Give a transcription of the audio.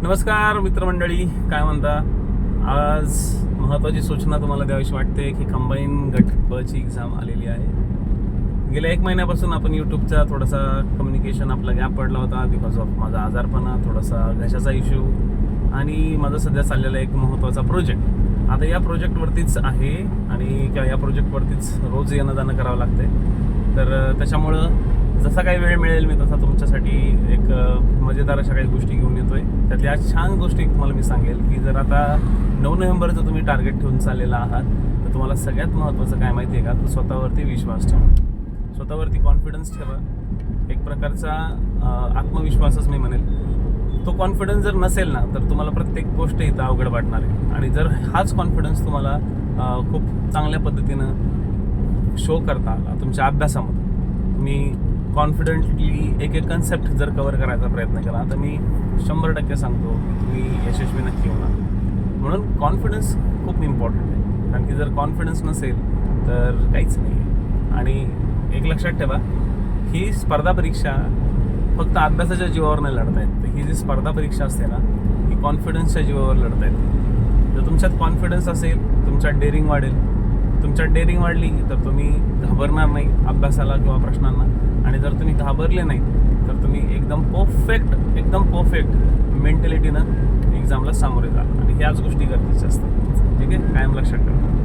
नमस्कार मित्रमंडळी, काय म्हणता? आज महत्त्वाची सूचना तुम्हाला द्यावीशी वाटते की कंबाईन गट ब ची एक्झाम आलेली आहे. गेल्या 1 महिन्यापासून आपण यूट्यूबचा थोडासा कम्युनिकेशन आपला गॅप पडला होता बिकॉज ऑफ माझा आजारपणा, थोडासा घशाचा इश्यू आणि माझा सध्या चाललेला एक महत्त्वाचा प्रोजेक्ट. आता या प्रोजेक्टवरतीच आहे आणि या प्रोजेक्टवरतीच रोज येणं जाणं करावं लागते. तर त्याच्यामुळं जसा काही वेळ मिळेल मी तसा तुमच्यासाठी एक मजेदार अशा काही गोष्टी घेऊन येतोय. त्यातल्या आज छान गोष्टी तुम्हाला मी सांगेल की जर आता 9 नोव्हेंबरचं तुम्ही टार्गेट ठेवून चाललेला आहात तर तुम्हाला सगळ्यात महत्त्वाचं काय माहिती आहे का? तर स्वतःवरती विश्वास ठेवा, स्वतःवरती कॉन्फिडन्स ठेवा. एक प्रकारचा आत्मविश्वासच मी म्हणेल. तो कॉन्फिडन्स जर नसेल ना तर तुम्हाला प्रत्येक गोष्ट इथं अवघड वाटणार आहे. आणि जर हाच कॉन्फिडन्स तुम्हाला खूप चांगल्या पद्धतीनं शो करता आला तुमच्या अभ्यासामध्ये, तुम्ही कॉन्फिडेंटली एक कन्सेप्ट जर कव्हर करायचा प्रयत्न केला तर मी 100% सांगतो की तुम्ही यशस्वी नक्की होणार. म्हणून कॉन्फिडन्स खूप इम्पॉर्टंट आहे, कारण की जर कॉन्फिडन्स नसेल तर काहीच नाही आहे. आणि एक लक्षात ठेवा, ही स्पर्धा परीक्षा फक्त अभ्यासाच्या जीवावर नाही लढता येत. ही जी स्पर्धा परीक्षा असते ना ही कॉन्फिडन्सच्या जीवावर लढता येते. जर तुमच्यात कॉन्फिडन्स असेल तुमच्यात डेअरिंग वाढेल. तुमच्यात डेअरिंग वाढली तर तुम्ही घाबरणार नाही अभ्यासाला किंवा प्रश्नांना. आणि जर तुम्ही घाबरले नाही तर तुम्ही एकदम परफेक्ट मेंटॅलिटीनं एक्झामला सामोरे जा. आणि ह्याच गोष्टी गरजेच्या असतात. ठीक आहे, कायम लक्षात ठेवा.